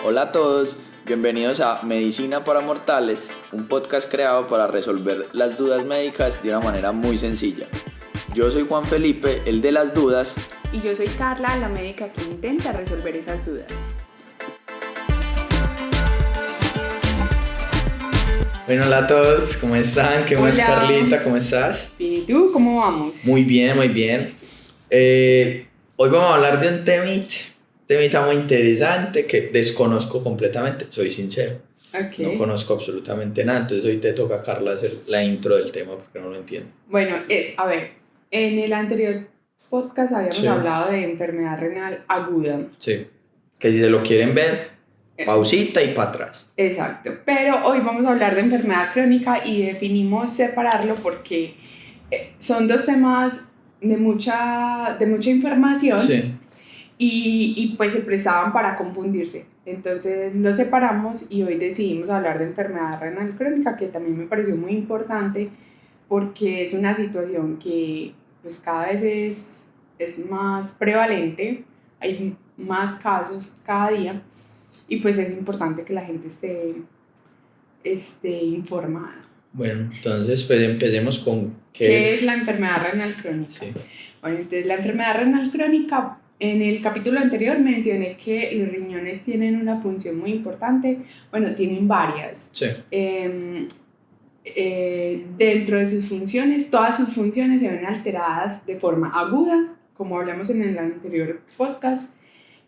Hola a todos, bienvenidos a Medicina para Mortales, un podcast creado para resolver las dudas médicas de una manera muy sencilla. Yo soy Juan Felipe, el de las dudas. Y yo soy Carla, la médica que intenta resolver esas dudas. Bueno, hola a todos, ¿cómo están? ¿Qué más, Carlita? ¿Cómo estás? Bien, ¿y tú? ¿Cómo vamos? Muy bien, muy bien. Hoy vamos a hablar de un temita muy interesante que desconozco completamente, soy sincero. Okay. No conozco absolutamente nada, entonces hoy te toca, Carla, hacer la intro del tema porque no lo entiendo. Bueno, en el anterior podcast habíamos hablado de enfermedad renal aguda. Sí, que si se lo quieren ver, pausita y para atrás. Exacto, pero hoy vamos a hablar de enfermedad crónica y definimos separarlo porque son dos temas de mucha información. Sí. Y pues se prestaban para confundirse. Entonces los separamos y hoy decidimos hablar de enfermedad renal crónica, que también me pareció muy importante porque es una situación que pues cada vez es más prevalente, hay más casos cada día y pues es importante que la gente esté informada. Bueno, entonces pues empecemos con ¿Qué es la enfermedad renal crónica? Sí. Bueno, entonces la enfermedad renal crónica, en el capítulo anterior mencioné que los riñones tienen una función muy importante, bueno, tienen varias. Sí. Dentro de sus funciones, todas sus funciones se ven alteradas de forma aguda, como hablamos en el anterior podcast,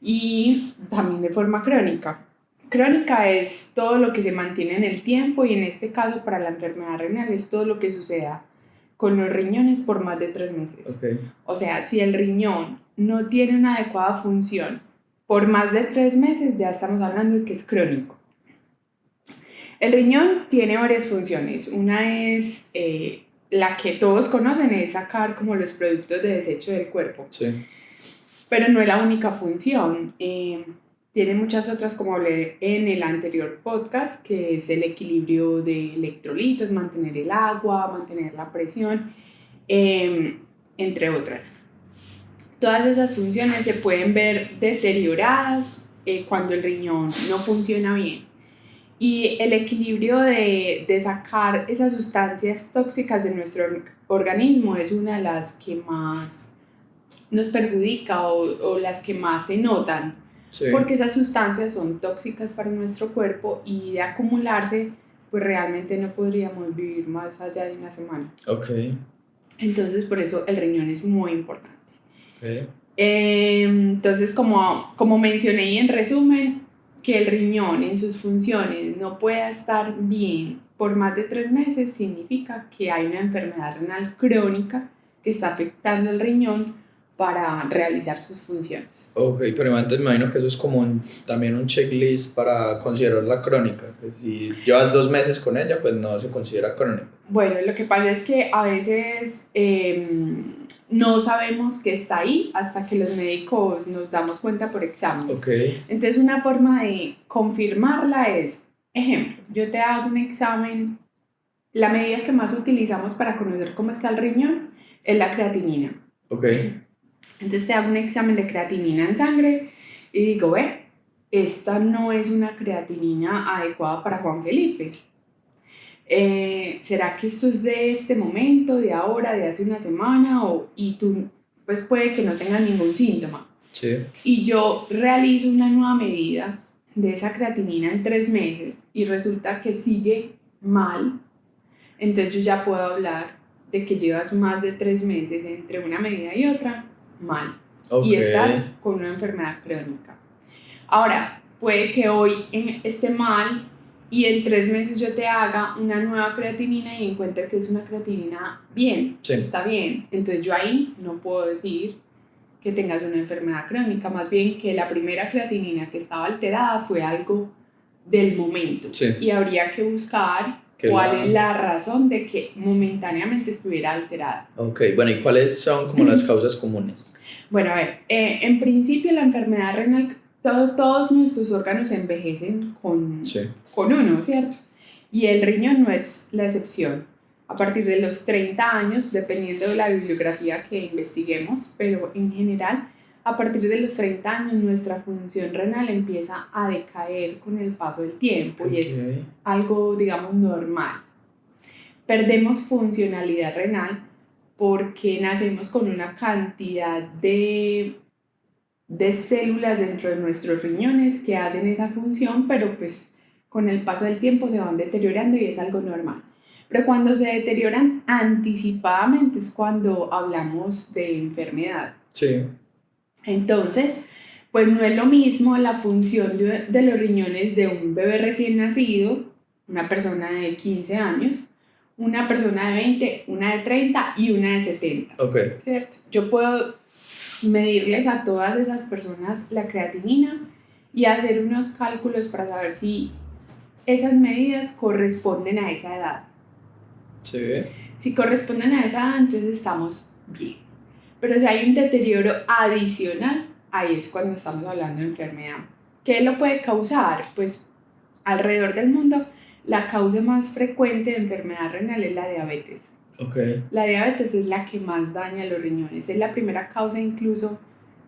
y también de forma crónica. Crónica es todo lo que se mantiene en el tiempo y en este caso para la enfermedad renal es todo lo que suceda con los riñones por más de 3 meses. Okay. O sea, si el riñón no tiene una adecuada función por más de 3 meses, ya estamos hablando de que es crónico. El riñón tiene varias funciones. Una es la que todos conocen, es sacar como los productos de desecho del cuerpo. Sí. Pero no es la única función. Tiene muchas otras, como hablé en el anterior podcast, que es el equilibrio de electrolitos, mantener el agua, mantener la presión, entre otras. Todas esas funciones se pueden ver deterioradas cuando el riñón no funciona bien. Y el equilibrio de sacar esas sustancias tóxicas de nuestro organismo es una de las que más nos perjudica o las que más se notan. Sí. Porque esas sustancias son tóxicas para nuestro cuerpo y de acumularse, pues realmente no podríamos vivir más allá de una semana. Okay. Entonces, por eso el riñón es muy importante. Okay. Entonces, como mencioné y en resumen, que el riñón en sus funciones no pueda estar bien por más de 3 meses significa que hay una enfermedad renal crónica que está afectando el riñón para realizar sus funciones. Ok, pero antes me imagino que eso es como también un checklist para considerar la crónica. Que si llevas 2 meses con ella, pues no se considera crónica. Bueno, lo que pasa es que a veces no sabemos que está ahí hasta que los médicos nos damos cuenta por examen. Okay. Entonces una forma de confirmarla es, ejemplo, yo te hago un examen, la medida que más utilizamos para conocer cómo está el riñón es la creatinina. Okay. Entonces te hago un examen de creatinina en sangre y digo, esta no es una creatinina adecuada para Juan Felipe. ¿Será que esto es de este momento, de ahora, de hace una semana? Y tú, pues puede que no tengas ningún síntoma. Sí. Y yo realizo una nueva medida de esa creatinina en 3 meses y resulta que sigue mal. Entonces yo ya puedo hablar de que llevas más de 3 meses entre una medida y otra mal. Okay. Y estás con una enfermedad crónica. Ahora, puede que hoy esté mal y en 3 meses yo te haga una nueva creatinina y encuentre que es una creatinina bien, sí. Está bien. Entonces yo ahí no puedo decir que tengas una enfermedad crónica, más bien que la primera creatinina que estaba alterada fue algo del momento. Sí. Y habría que buscar cuál es la razón de que momentáneamente estuviera alterada. Ok, bueno, ¿y cuáles son como las causas comunes? Bueno, a ver, en principio la enfermedad renal, todos nuestros órganos envejecen con uno, ¿cierto? Y el riñón no es la excepción. A partir de los 30 años, dependiendo de la bibliografía que investiguemos, pero en general, a partir de los 30 años nuestra función renal empieza a decaer con el paso del tiempo y es algo, digamos, normal. Perdemos funcionalidad renal porque nacemos con una cantidad de células dentro de nuestros riñones que hacen esa función, pero pues con el paso del tiempo se van deteriorando y es algo normal. Pero cuando se deterioran anticipadamente es cuando hablamos de enfermedad. Sí. Entonces, pues no es lo mismo la función de los riñones de un bebé recién nacido, una persona de 15 años, una persona de 20, una de 30 y una de 70. Okay. ¿Cierto? Yo puedo medirles a todas esas personas la creatinina y hacer unos cálculos para saber si esas medidas corresponden a esa edad. Sí. Si corresponden a esa edad, entonces estamos bien. Pero si hay un deterioro adicional, ahí es cuando estamos hablando de enfermedad. ¿Qué lo puede causar? Pues alrededor del mundo la causa más frecuente de enfermedad renal es la diabetes. Okay. La diabetes es la que más daña los riñones. Es la primera causa incluso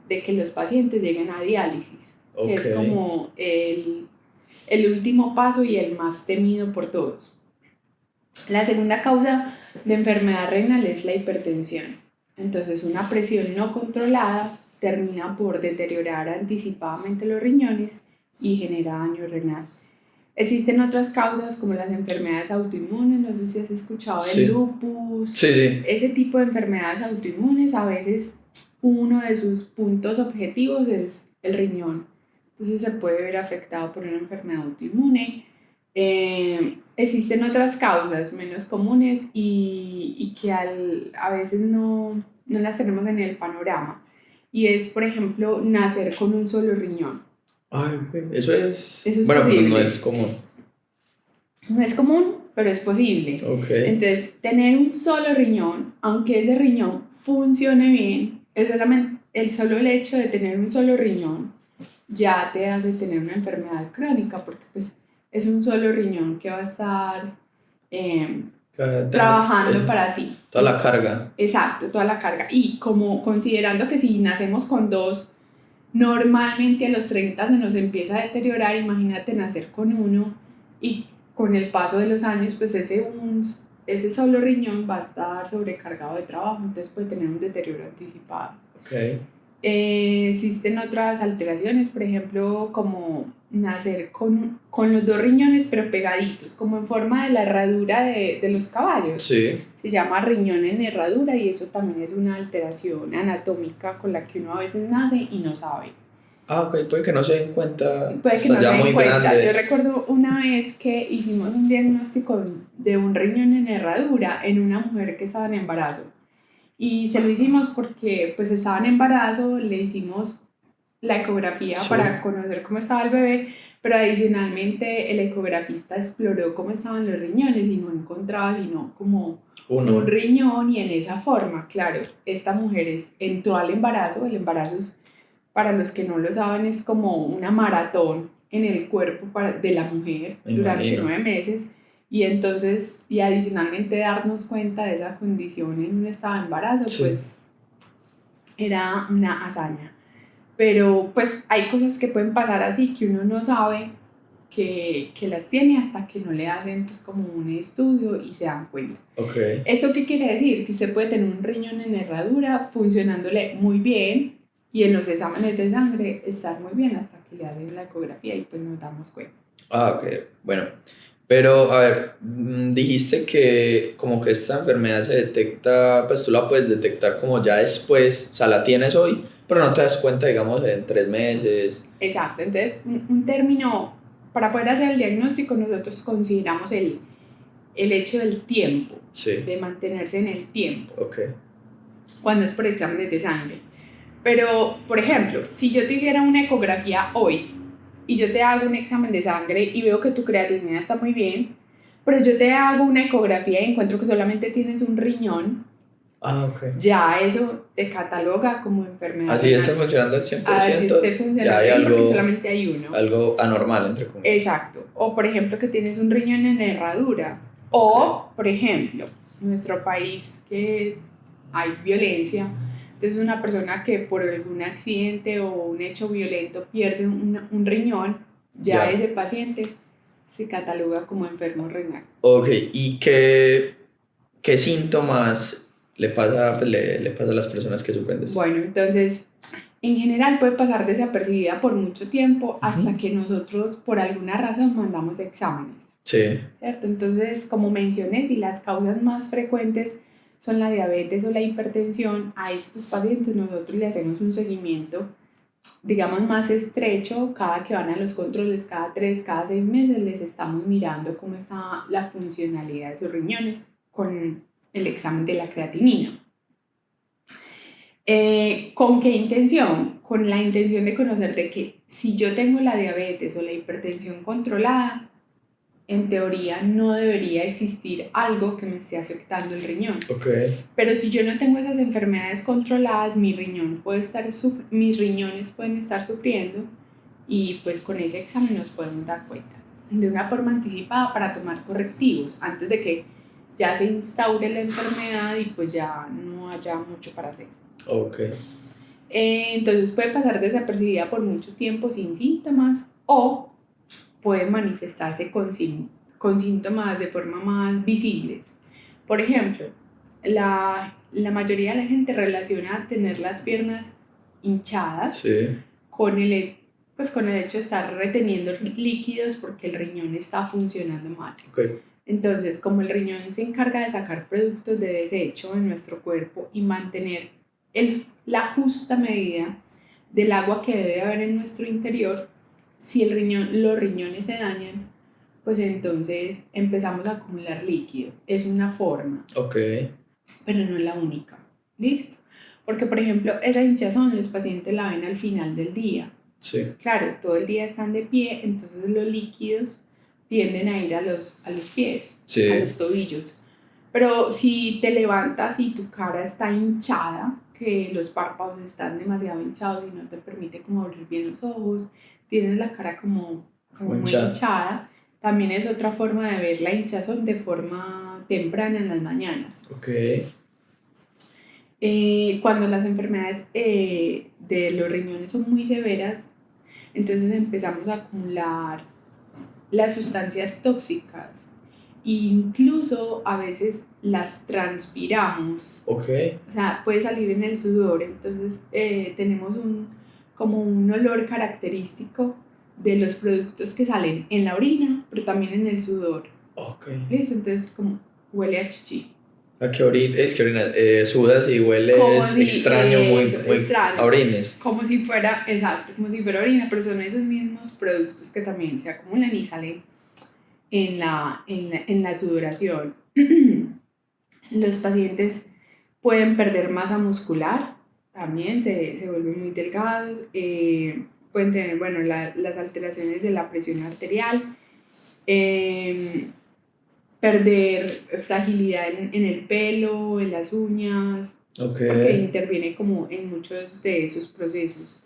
de que los pacientes lleguen a diálisis. Okay. Que es como el último paso y el más temido por todos. La segunda causa de enfermedad renal es la hipertensión. Entonces, una presión no controlada termina por deteriorar anticipadamente los riñones y genera daño renal. Existen otras causas como las enfermedades autoinmunes, no sé si has escuchado del lupus. Sí. Ese tipo de enfermedades autoinmunes, a veces uno de sus puntos objetivos es el riñón. Entonces se puede ver afectado por una enfermedad autoinmune. Existen otras causas menos comunes y que a veces no las tenemos en el panorama. Y es, por ejemplo, nacer con un solo riñón. Ay, eso es bueno, posible. Pero no es común. No es común, pero es posible. Okay. Entonces, tener un solo riñón, aunque ese riñón funcione bien, el solo hecho de tener un solo riñón ya te hace tener una enfermedad crónica, porque pues es un solo riñón que va a estar trabajando para ti. Toda la carga. Exacto, toda la carga. Y como considerando que si nacemos con dos, normalmente a los 30 se nos empieza a deteriorar, imagínate nacer con uno y con el paso de los años, pues ese solo riñón va a estar sobrecargado de trabajo, entonces puede tener un deterioro anticipado. Okay. Existen otras alteraciones, por ejemplo, como nacer con los dos riñones pero pegaditos, como en forma de la herradura de los caballos. Sí. Se llama riñón en herradura y eso también es una alteración anatómica con la que uno a veces nace y no sabe. Ah, ok, puede que no se den cuenta. Puede que no se den cuenta. Yo recuerdo una vez que hicimos un diagnóstico de un riñón en herradura en una mujer que estaba en embarazo. Y se lo hicimos porque pues estaba en embarazo, le hicimos la ecografía para conocer cómo estaba el bebé, pero adicionalmente el ecografista exploró cómo estaban los riñones y no encontraba sino como un riñón y en esa forma, claro, esta mujer entró al embarazo, el embarazo es, para los que no lo saben, es como una maratón en el cuerpo de la mujer durante 9 meses. Y entonces, y adicionalmente darnos cuenta de esa condición en un estado de embarazo, pues era una hazaña. Pero pues hay cosas que pueden pasar así que uno no sabe que las tiene hasta que no le hacen pues como un estudio y se dan cuenta. Okay. ¿Esto qué quiere decir? Que usted puede tener un riñón en herradura funcionándole muy bien y en los exámenes de sangre estar muy bien hasta que le hacen la ecografía y pues nos damos cuenta. Ah, ok, bueno. Pero, a ver, dijiste que como que esta enfermedad se detecta, pues tú la puedes detectar como ya después, o sea, la tienes hoy, pero no te das cuenta, digamos, en 3 meses. Exacto, entonces un término, para poder hacer el diagnóstico nosotros consideramos el hecho del tiempo, de mantenerse en el tiempo, cuando es por exámenes de sangre. Pero, por ejemplo, si yo te hiciera una ecografía hoy, y yo te hago un examen de sangre y veo que tu creatinina está muy bien, pero yo te hago una ecografía y encuentro que solamente tienes un riñón, ya eso te cataloga como enfermedad. Así está funcionando al 100%. Así está funcionando, ya hay algo, porque solamente hay uno. Algo anormal, entre comillas. Exacto. O, por ejemplo, que tienes un riñón en herradura. O, por ejemplo, en nuestro país que hay violencia, Entonces una persona que por algún accidente o un hecho violento pierde un riñón, ya ese paciente se cataloga como enfermo renal. Ok, ¿y qué síntomas le pasa, pues, le pasa a las personas que sufren de esto? Bueno, entonces, en general puede pasar desapercibida por mucho tiempo hasta que nosotros por alguna razón mandamos exámenes. Sí. ¿Cierto? Entonces, como mencioné, si las causas más frecuentes son la diabetes o la hipertensión, a estos pacientes nosotros le hacemos un seguimiento, digamos, más estrecho. Cada que van a los controles, cada 3, cada 6 meses, les estamos mirando cómo está la funcionalidad de sus riñones con el examen de la creatinina. ¿Con qué intención? Con la intención de conocer de que si yo tengo la diabetes o la hipertensión controlada, en teoría no debería existir algo que me esté afectando el riñón. Okay. Pero si yo no tengo esas enfermedades controladas, mis riñones pueden estar sufriendo y pues con ese examen nos podemos dar cuenta de una forma anticipada para tomar correctivos antes de que ya se instaure la enfermedad y pues ya no haya mucho para hacer. Okay. Entonces puede pasar desapercibida por mucho tiempo sin síntomas o puede manifestarse con síntomas de forma más visibles. Por ejemplo, la mayoría de la gente relaciona tener las piernas hinchadas con el hecho de estar reteniendo líquidos porque el riñón está funcionando mal. Okay. Entonces, como el riñón se encarga de sacar productos de desecho en nuestro cuerpo y mantener la justa medida del agua que debe haber en nuestro interior, si los riñones se dañan, pues entonces empezamos a acumular líquido. Es una forma. Okay. Pero no es la única. ¿Listo? Porque, por ejemplo, esa hinchazón los pacientes la ven al final del día. Sí. Claro, todo el día están de pie, entonces los líquidos tienden a ir a los pies, sí, a los tobillos. Pero si te levantas y tu cara está hinchada, que los párpados están demasiado hinchados y no te permite como abrir bien los ojos, tienes la cara como muy hinchada, también es otra forma de ver la hinchazón de forma temprana en las mañanas. Okay. Cuando las enfermedades de los riñones son muy severas, entonces empezamos a acumular las sustancias tóxicas. Incluso a veces las transpiramos. Okay. O sea, puede salir en el sudor. Entonces tenemos como un olor característico de los productos que salen en la orina, pero también en el sudor. Okay. ¿Listo? Entonces como huele a chichi. ¿A qué sudas y hueles extraño, muy extraño, a orines? Como si fuera, exacto, como si fuera orina, pero son esos mismos productos que también se acumulan y salen en la sudoración. Los pacientes pueden perder masa muscular, también se vuelven muy delgados, pueden tener, bueno, las alteraciones de la presión arterial, perder fragilidad en el pelo, en las uñas, porque interviene como en muchos de esos procesos.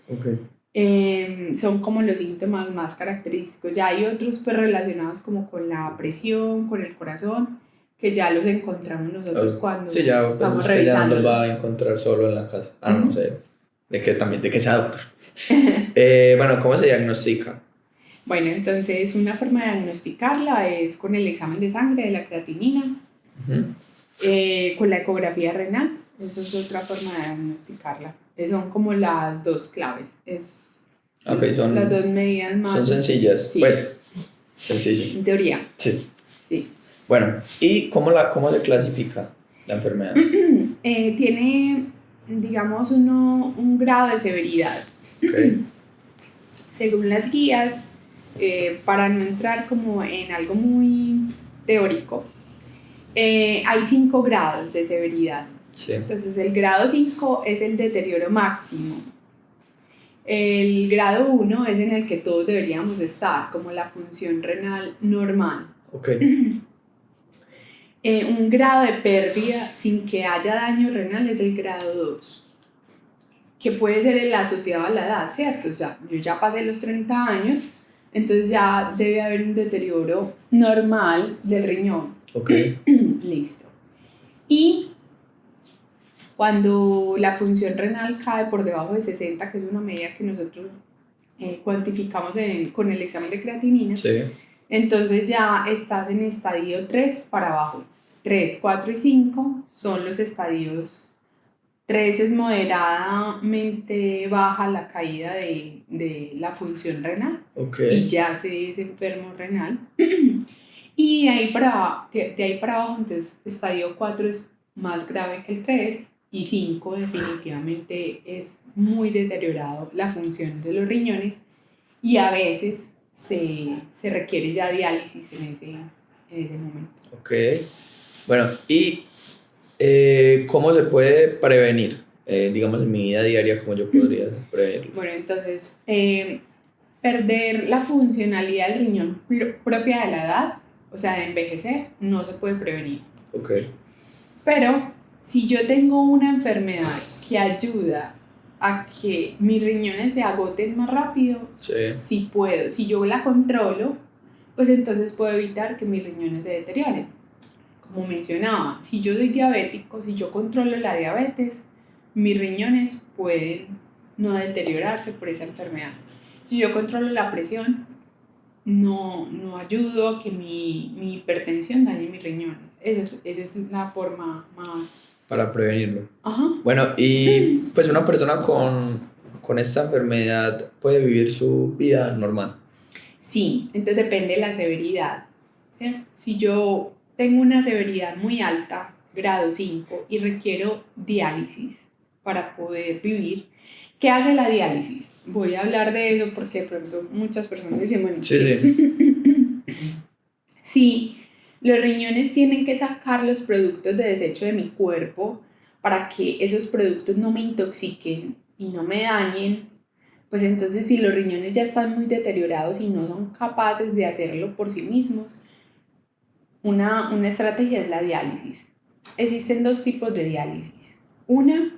Son como los síntomas más característicos. Ya hay otros pues relacionados como con la presión, con el corazón, que ya los encontramos nosotros cuando estamos revisando. Ya no los va a encontrar solo en la casa. No sé, de que sea doctor. Bueno, ¿cómo se diagnostica? Bueno, entonces una forma de diagnosticarla es con el examen de sangre de la creatinina, con la ecografía renal. Esa es otra forma de diagnosticarla. Son como las dos claves. Son las dos medidas más. Son sencillas, sí. Pues sencillas. En teoría. Sí. Bueno, ¿y cómo se clasifica la enfermedad? Tiene, digamos, un grado de severidad. Según las guías, para no entrar como en algo muy teórico, hay 5 grados de severidad. Sí. Entonces el grado 5 es el deterioro máximo. El grado 1 es en el que todos deberíamos estar, como la función renal normal. Un grado de pérdida sin que haya daño renal es el grado 2, que puede ser el asociado a la edad, ¿cierto? O sea, yo ya pasé los 30 años, entonces ya debe haber un deterioro normal del riñón. Okay. Listo. Y Cuando la función renal cae por debajo de 60, que es una medida que nosotros cuantificamos con el examen de creatinina, Sí. entonces ya estás en estadio 3 para abajo. 3, 4 y 5 son los estadios. 3 es moderadamente baja la caída de la función renal y ya se es enfermo renal. Y de ahí para abajo, entonces estadio 4 es más grave que el 3 y 5 definitivamente es muy deteriorado la función de los riñones y a veces se requiere ya diálisis en ese momento. Ok. Bueno, ¿y cómo se puede prevenir? Digamos, en mi vida diaria, ¿cómo yo podría prevenirlo? Bueno, entonces, perder la funcionalidad del riñón propia de la edad, o sea, de envejecer, no se puede prevenir. Ok. Pero si yo tengo una enfermedad que ayuda a que mis riñones se agoten más rápido, Sí. puedo. Si yo la controlo, pues entonces puedo evitar que mis riñones se deterioren. Como mencionaba, si yo soy diabético, si yo controlo la diabetes, mis riñones pueden no deteriorarse por esa enfermedad. Si yo controlo la presión, no ayudo a que mi hipertensión dañe mis riñones. Esa es la forma más... Para prevenirlo. Ajá. Bueno, y pues una persona con esta enfermedad puede vivir su vida normal. Sí, entonces depende de la severidad, ¿cierto? Si yo tengo una severidad muy alta, grado 5, y requiero diálisis para poder vivir, ¿qué hace la diálisis? Voy a hablar de eso porque de pronto muchas personas dicen, bueno, Sí. sí, los riñones tienen que sacar los productos de desecho de mi cuerpo para que esos productos no me intoxiquen y no me dañen. Pues entonces si los riñones ya están muy deteriorados y no son capaces de hacerlo por sí mismos, una estrategia es la diálisis. Existen dos tipos de diálisis. Una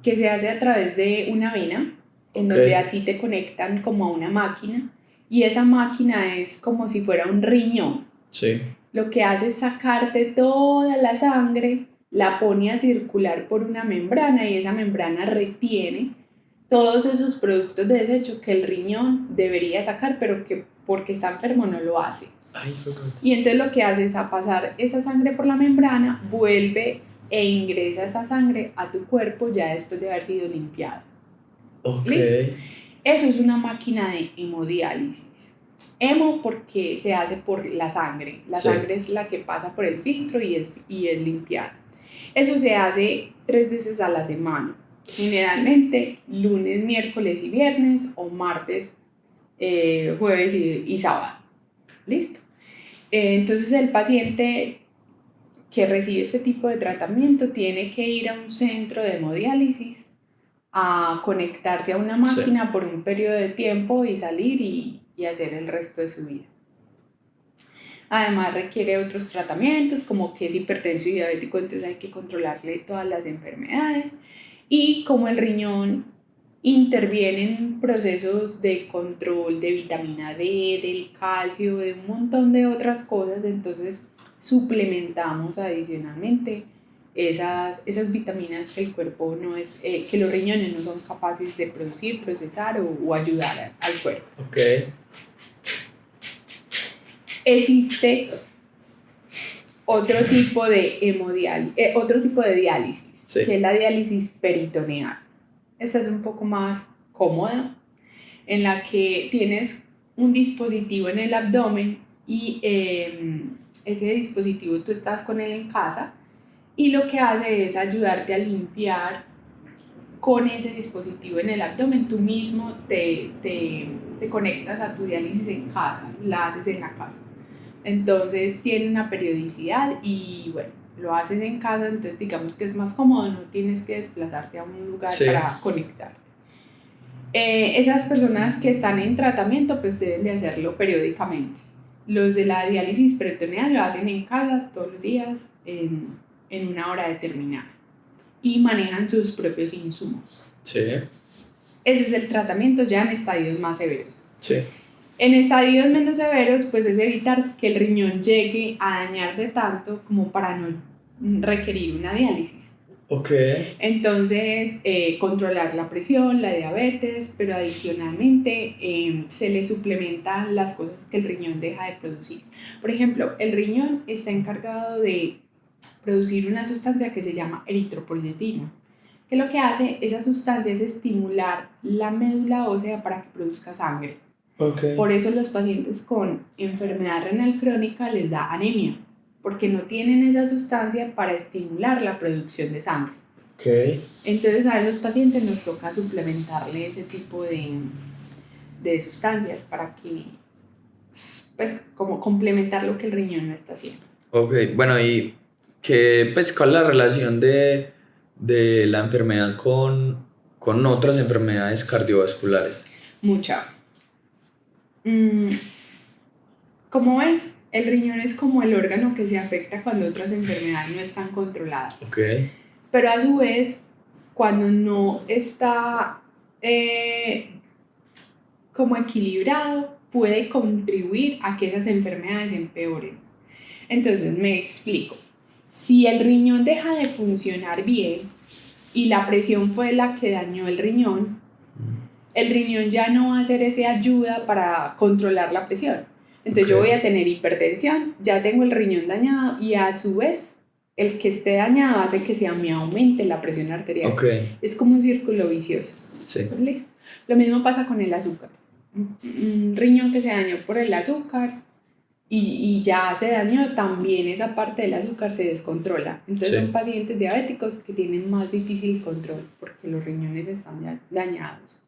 que se hace a través de una vena, en donde a ti te conectan como a una máquina, y esa máquina es como si fuera un riñón. Sí. Lo que hace es sacarte toda la sangre, la pone a circular por una membrana y esa membrana retiene todos esos productos de desecho que el riñón debería sacar, pero que porque está enfermo no lo hace. Ay, y entonces lo que hace es a pasar esa sangre por la membrana, vuelve e ingresa esa sangre a tu cuerpo ya después de haber sido limpiado. Ok. ¿Listo? Eso es una máquina de hemodiálisis. Hemo porque se hace por la sangre. La sangre es la que pasa por el filtro y es limpiada. Eso se hace 3 veces a la semana. Generalmente lunes, miércoles y viernes o martes, jueves y sábado. ¿Listo? Entonces el paciente que recibe este tipo de tratamiento tiene que ir a un centro de hemodiálisis a conectarse a una máquina por un periodo de tiempo y salir y hacer el resto de su vida. Además requiere otros tratamientos como que es hipertenso y diabético, entonces hay que controlarle todas las enfermedades, y como el riñón interviene en procesos de control de vitamina D, del calcio, de un montón de otras cosas, entonces suplementamos adicionalmente esas vitaminas que el cuerpo no es, que los riñones no son capaces de producir, procesar o ayudar al cuerpo. Ok. Existe otro tipo de diálisis, que es la diálisis peritoneal. Esta es un poco más cómoda, en la que tienes un dispositivo en el abdomen y ese dispositivo tú estás con él en casa y lo que hace es ayudarte a limpiar con ese dispositivo en el abdomen. Tú mismo te conectas a tu diálisis en casa, la haces en la casa. Entonces tiene una periodicidad y bueno, lo haces en casa, entonces digamos que es más cómodo, no tienes que desplazarte a un lugar para conectarte. Esas personas que están en tratamiento pues deben de hacerlo periódicamente. Los de la diálisis peritoneal lo hacen en casa todos los días en una hora determinada y manejan sus propios insumos. Sí. Ese es el tratamiento ya en estadios más severos. Sí. En estadios menos severos, pues es evitar que el riñón llegue a dañarse tanto como para no requerir una diálisis. Ok. Entonces, controlar la presión, la diabetes, pero adicionalmente se le suplementan las cosas que el riñón deja de producir. Por ejemplo, el riñón está encargado de producir una sustancia que se llama eritropoyetina, que lo que hace esa sustancia es estimular la médula ósea para que produzca sangre. Ok. Por eso los pacientes con enfermedad renal crónica les da anemia, porque no tienen esa sustancia para estimular la producción de sangre. Ok. Entonces a esos pacientes nos toca suplementarle ese tipo de sustancias para que, pues, como complementar lo que el riñón no está haciendo. Ok, bueno, y pues, ¿cuál es la relación de la enfermedad con otras enfermedades cardiovasculares? Mucha. Como ves, el riñón es como el órgano que se afecta cuando otras enfermedades no están controladas. Ok. Pero a su vez, cuando no está como equilibrado, puede contribuir a que esas enfermedades empeoren. Entonces, me explico. Si el riñón deja de funcionar bien y la presión fue la que dañó el riñón ya no va a hacer esa ayuda para controlar la presión. Entonces yo voy a tener hipertensión, ya tengo el riñón dañado y a su vez el que esté dañado hace que se me aumente la presión arterial. Ok. Es como un círculo vicioso. Sí. ¿Listo? Lo mismo pasa con el azúcar. Un riñón que se dañó por el azúcar y ya se dañó, también esa parte del azúcar se descontrola. Entonces son pacientes diabéticos que tienen más difícil control porque los riñones están dañados.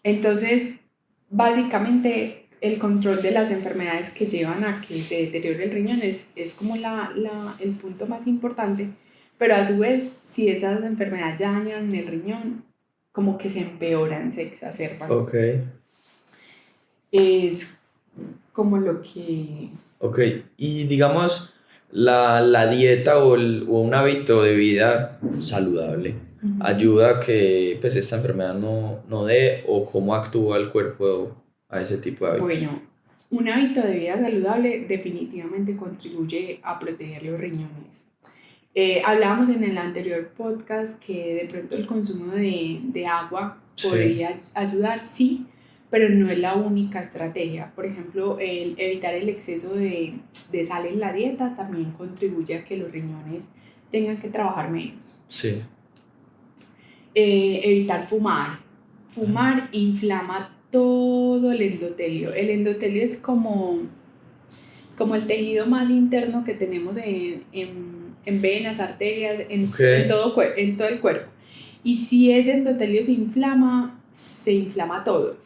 Entonces, básicamente, el control de las enfermedades que llevan a que se deteriore el riñón es como el punto más importante, pero a su vez, si esas enfermedades ya dañan el riñón, como que se empeoran, se exacerban. Ok. Es como lo que... Ok, y digamos, la dieta o un hábito de vida saludable ayuda a que pues, esta enfermedad no dé, o cómo actúa el cuerpo a ese tipo de hábitos. Bueno, un hábito de vida saludable definitivamente contribuye a proteger los riñones. Hablábamos en el anterior podcast que de pronto el consumo de agua podría ayudar, sí, pero no es la única estrategia. Por ejemplo, el evitar el exceso de sal en la dieta también contribuye a que los riñones tengan que trabajar menos. Sí. Evitar fumar. Fumar inflama todo el endotelio. El endotelio es como el tejido más interno que tenemos en venas, arterias, en todo el cuerpo. Y si ese endotelio se inflama todo.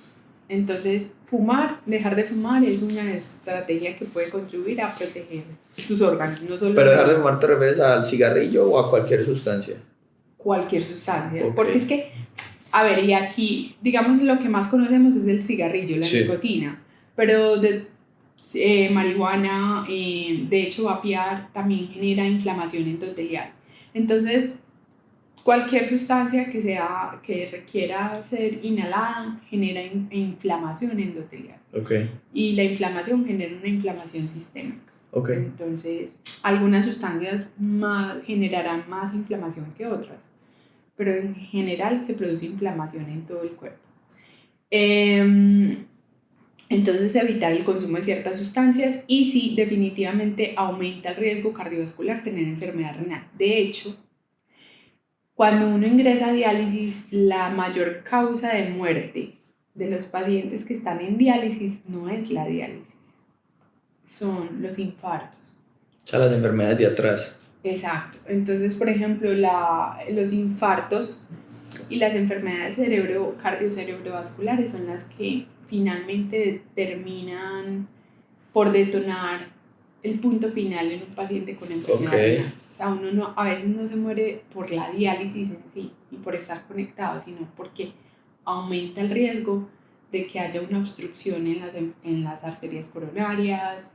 Entonces, dejar de fumar es una estrategia que puede contribuir a proteger tus órganos. No solo ¿Pero dejar de fumar te refieres al cigarrillo o a cualquier sustancia? Cualquier sustancia. Porque es que, a ver, y aquí, digamos, lo que más conocemos es el cigarrillo, la nicotina. Pero marihuana, de hecho vapear también genera inflamación endotelial. Entonces, cualquier sustancia que requiera ser inhalada genera inflamación endotelial. Y la inflamación genera una inflamación sistémica. Entonces, algunas sustancias generarán más inflamación que otras, pero en general se produce inflamación en todo el cuerpo. Entonces, evitar el consumo de ciertas sustancias y sí, definitivamente aumenta el riesgo cardiovascular tener enfermedad renal. De hecho, cuando uno ingresa a diálisis, la mayor causa de muerte de los pacientes que están en diálisis no es la diálisis, son los infartos. O sea, las enfermedades de atrás. Exacto. Entonces, por ejemplo, los infartos y las enfermedades cardiocerebrovasculares son las que finalmente terminan por detonar el punto final en un paciente con enfermedad renal. O sea, uno a veces no se muere por la diálisis en sí y por estar conectado, sino porque aumenta el riesgo de que haya una obstrucción en las arterias coronarias,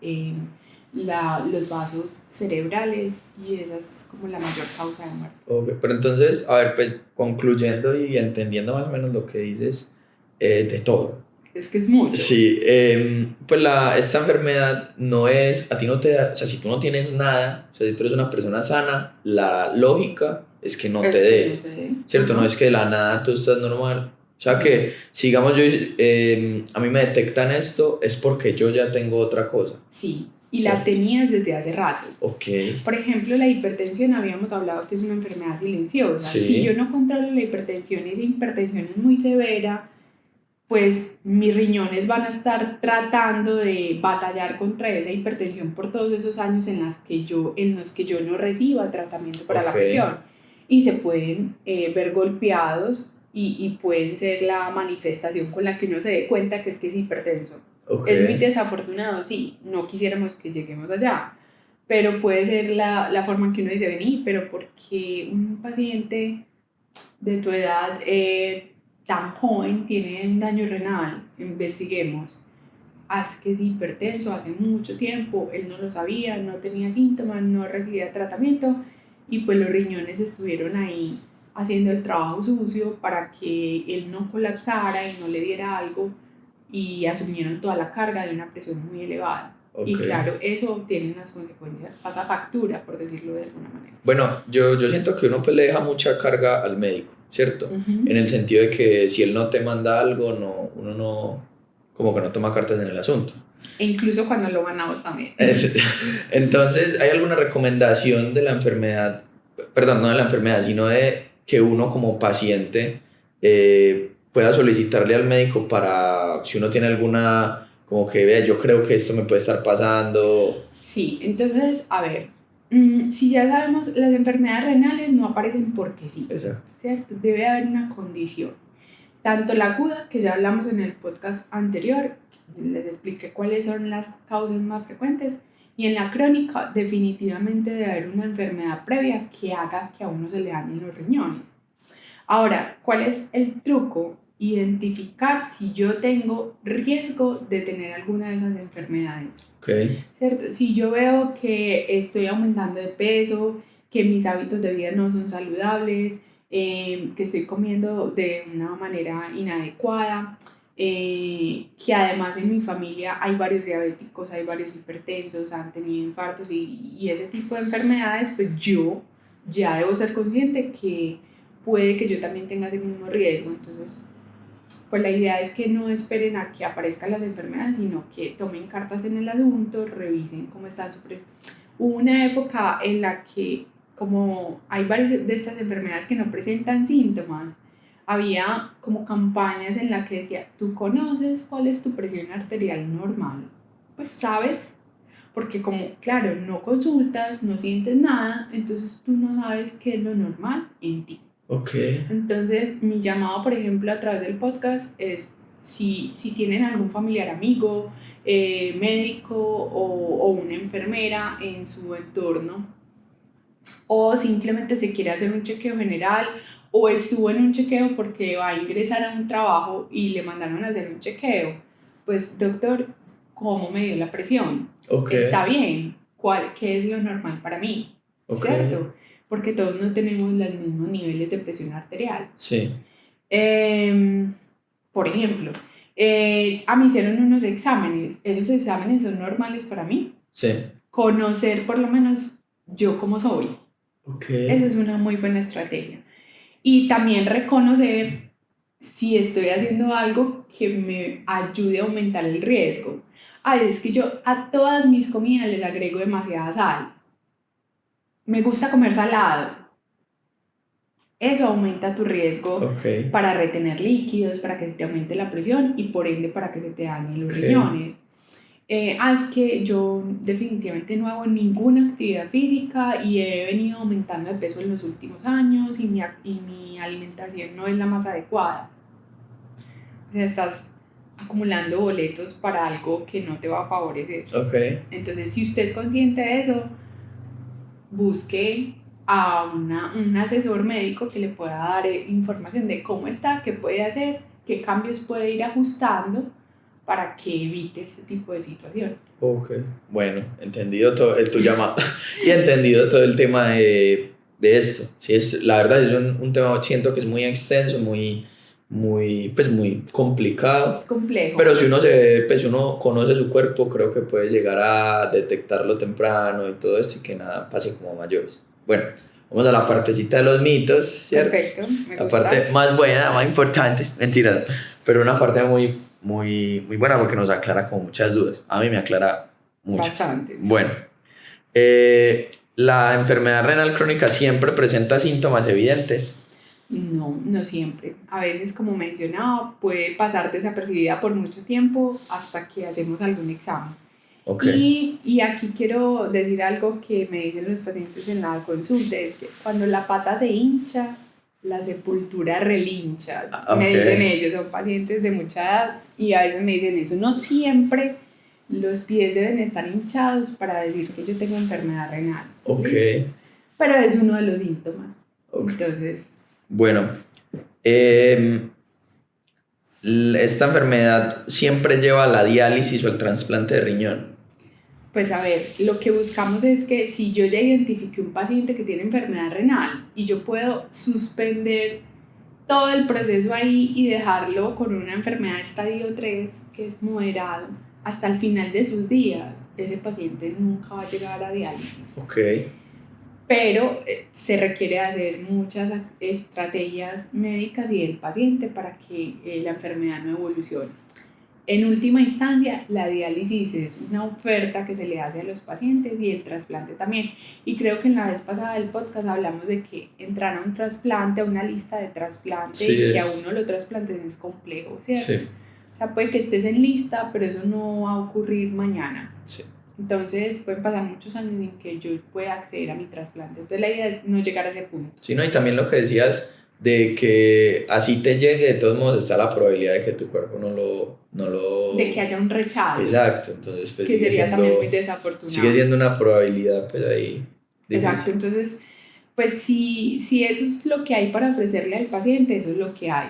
los vasos cerebrales, y esa es como la mayor causa de muerte. Pero entonces, a ver, pues concluyendo y entendiendo más o menos lo que dices, de todo. es que es mucho. Sí, pues esta enfermedad no es, a ti no te da, o sea, si tú no tienes nada, o sea, si tú eres una persona sana, la lógica es que no te Es que no dé, te dé. ¿cierto? No Ajá. es que de la nada tú estás normal. O sea, que sigamos yo, a mí me detectan esto, es porque yo ya tengo otra cosa, Sí, y la ¿cierto? tenías desde hace rato. Ok, Por ejemplo, la hipertensión, habíamos hablado que es una enfermedad silenciosa. sí, Si yo no controlo la hipertensión y esa hipertensión es muy severa, pues mis riñones van a estar tratando de batallar contra esa hipertensión por todos esos años en los que yo no reciba tratamiento para la ok, presión. Y se pueden ver golpeados y pueden ser la manifestación con la que uno se dé cuenta que es hipertenso. ok, Es muy desafortunado, sí, no quisiéramos que lleguemos allá, pero puede ser la forma en que uno dice, vení, pero porque un paciente de tu edad tan joven tiene un daño renal, investiguemos. Haz que es hipertenso hace mucho tiempo, él no lo sabía, no tenía síntomas, no recibía tratamiento y pues los riñones estuvieron ahí haciendo el trabajo sucio para que él no colapsara y no le diera algo y asumieron toda la carga de una presión muy elevada. ok. Y claro, eso tiene unas consecuencias, pasa factura, por decirlo de alguna manera. Bueno, yo siento que uno pues le deja mucha carga al médico, ¿cierto? En el sentido de que si él no te manda algo, no, uno no, como que no toma cartas en el asunto. E incluso cuando lo van a vos a ver. Entonces, ¿hay alguna recomendación de la enfermedad, perdón, no de la enfermedad, sino de que uno como paciente pueda solicitarle al médico para, si uno tiene alguna, como que vea, yo creo que esto me puede estar pasando? Sí, entonces, a ver, si ya sabemos, las enfermedades renales no aparecen porque sí, Exacto. ¿cierto? Debe haber una condición. Tanto la aguda, que ya hablamos en el podcast anterior, les expliqué cuáles son las causas más frecuentes, y en la crónica definitivamente debe haber una enfermedad previa que haga que a uno se le dañen los riñones. Ahora, ¿cuál es el truco? Identificar si yo tengo riesgo de tener alguna de esas enfermedades. Okay. ¿Cierto? Si yo veo que estoy aumentando de peso, que mis hábitos de vida no son saludables, que estoy comiendo de una manera inadecuada, que además en mi familia hay varios diabéticos, hay varios hipertensos, han tenido infartos y ese tipo de enfermedades, pues yo ya debo ser consciente que puede que yo también tenga ese mismo riesgo. Entonces, pues la idea es que no esperen a que aparezcan las enfermedades, sino que tomen cartas en el asunto, revisen cómo están su presión. Hubo una época en la que, como hay varias de estas enfermedades que no presentan síntomas, había como campañas en las que decía, ¿tú conoces cuál es tu presión arterial normal? Pues sabes, porque como, claro, no consultas, no sientes nada, entonces tú no sabes qué es lo normal en ti. Okay. Entonces, mi llamado, por ejemplo, a través del podcast es si tienen algún familiar amigo, médico o una enfermera en su entorno, o simplemente se quiere hacer un chequeo general, o estuvo en un chequeo porque va a ingresar a un trabajo y le mandaron a hacer un chequeo. Pues, doctor, ¿cómo me dio la presión? Okay. ¿Está bien? ¿Qué es lo normal para mí? Okay. ¿Cierto? Porque todos no tenemos los mismos niveles de presión arterial. Sí. Por ejemplo, a mí hicieron unos exámenes. ¿Esos exámenes son normales para mí? Sí. Conocer por lo menos yo cómo soy. Okay. Esa es una muy buena estrategia. Y también reconocer si estoy haciendo algo que me ayude a aumentar el riesgo. Ay, es que yo a todas mis comidas les agrego demasiada sal. Me gusta comer salado. Eso aumenta tu riesgo para retener líquidos, para que se te aumente la presión y por ende para que se te dañen los riñones. Es que yo definitivamente no hago ninguna actividad física y he venido aumentando de peso en los últimos años y mi alimentación no es la más adecuada. O sea, estás acumulando boletos para algo que no te va a favorecer. Entonces, si usted es consciente de eso, busque a un asesor médico que le pueda dar información de cómo está, qué puede hacer, qué cambios puede ir ajustando para que evite este tipo de situaciones. Ok, bueno, entendido todo tu llamado y entendido todo el tema de esto. Sí, la verdad es un tema, siento que es muy extenso, muy pues muy complicado. Es complejo. Pero si uno conoce su cuerpo, creo que puede llegar a detectarlo temprano y todo esto y que nada pase como a mayores. Bueno, vamos a la partecita de los mitos, ¿cierto? Perfecto, me La gusta. parte más buena, más importante, mentira, pero una parte muy, muy, muy buena porque nos aclara como muchas dudas. A mí me aclara muchas. Bastante. Bueno, la enfermedad renal crónica siempre presenta síntomas evidentes. No, no siempre. A veces, como mencionaba, puede pasar desapercibida por mucho tiempo hasta que hacemos algún examen. Okay. Y aquí quiero decir algo que me dicen los pacientes en la consulta, es que cuando la pata se hincha, la sepultura relincha. Okay. Me dicen ellos, son pacientes de mucha edad y a veces me dicen eso. No siempre los pies deben estar hinchados para decir que yo tengo enfermedad renal. Okay. Pero es uno de los síntomas. Okay. Entonces... Bueno, esta enfermedad siempre lleva a la diálisis o el trasplante de riñón. Pues a ver, lo que buscamos es que si yo ya identifique un paciente que tiene enfermedad renal y yo puedo suspender todo el proceso ahí y dejarlo con una enfermedad estadio 3, que es moderado, hasta el final de sus días, ese paciente nunca va a llegar a diálisis. Okay. Pero se requiere hacer muchas estrategias médicas y del paciente para que la enfermedad no evolucione. En última instancia, la diálisis es una oferta que se le hace a los pacientes y el trasplante también. Y creo que en la vez pasada del podcast hablamos de que entrar a un trasplante, a una lista de trasplante, sí, y que a uno lo trasplanten es complejo, ¿cierto? Sí. O sea, puede que estés en lista, pero eso no va a ocurrir mañana. Sí. Entonces pueden pasar muchos años en que yo pueda acceder a mi trasplante. Entonces la idea es no llegar a ese punto. Sí, no, y también lo que decías de que así te llegue, de todos modos está la probabilidad de que tu cuerpo no lo... De que haya un rechazo. Exacto, entonces pues que sería también muy desafortunado. Sigue siendo una probabilidad pues ahí difícil. Exacto, entonces pues si eso es lo que hay para ofrecerle al paciente, eso es lo que hay.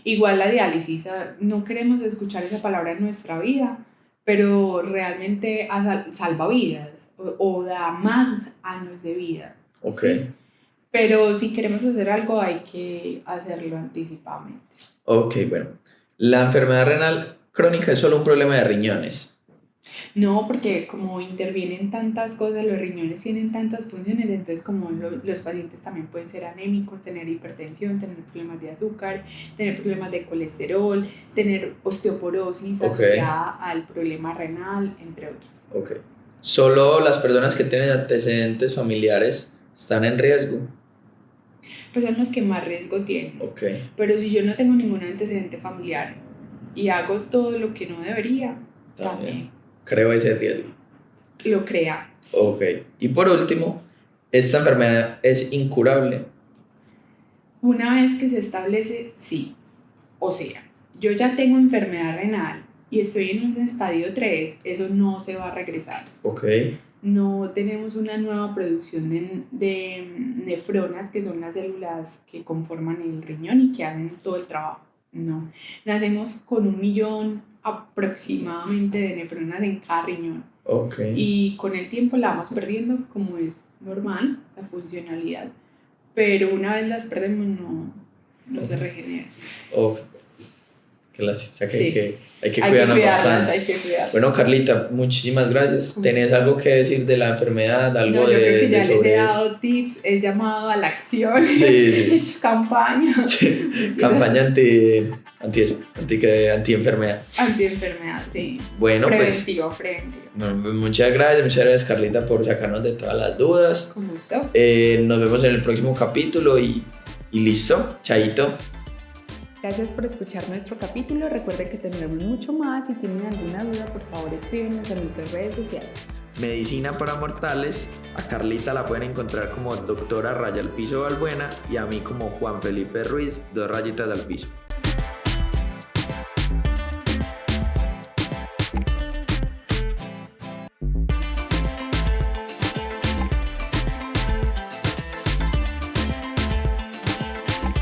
Igual la diálisis, no queremos escuchar esa palabra en nuestra vida, pero realmente salva vidas o da más años de vida. Ok. ¿Sí? Pero si queremos hacer algo hay que hacerlo anticipadamente. Ok, bueno. ¿La enfermedad renal crónica es solo un problema de riñones? No, porque como intervienen tantas cosas, los riñones tienen tantas funciones, entonces como los pacientes también pueden ser anémicos, tener hipertensión, tener problemas de azúcar, tener problemas de colesterol, tener osteoporosis asociada al problema renal, entre otros. Ok. ¿Solo las personas que tienen antecedentes familiares están en riesgo? Pues son los que más riesgo tienen. Okay. Pero si yo no tengo ningún antecedente familiar y hago todo lo que no debería, también creo ese riesgo. Lo crea. Ok. Y por último, ¿esta enfermedad es incurable? Una vez que se establece, sí. O sea, yo ya tengo enfermedad renal y estoy en un estadio 3, eso no se va a regresar. Ok. No tenemos una nueva producción de nefronas, que son las células que conforman el riñón y que hacen todo el trabajo. No. Nacemos con 1 millón aproximadamente de nefronas en cada riñón. Okay. Y con el tiempo la vamos perdiendo, como es normal, la funcionalidad. Pero una vez las perdemos, no se regenera. Okay. Qué lástima, o sea que sí. hay que cuidarlas bastante. Hay que cuidarlas. Bueno, Carlita, muchísimas gracias. ¿Tenés algo que decir de la enfermedad? ¿Algo no, yo creo que ya les he dado eso? tips, he llamado a la acción, sí. he hecho campaña. Sí. Campaña anti-enfermedad. Anti-enfermedad, sí. Bueno, preventivo. Bueno, muchas gracias, Carlita, por sacarnos de todas las dudas. Con gusto. Nos vemos en el próximo capítulo y listo, chaito. Gracias por escuchar nuestro capítulo. Recuerden que tendremos mucho más. Si tienen alguna duda, por favor escríbenos en nuestras redes sociales. Medicina para Mortales. A Carlita la pueden encontrar como Doctora Raya al Piso Balbuena y a mí como Juan Felipe Ruiz, 2 rayitas al piso.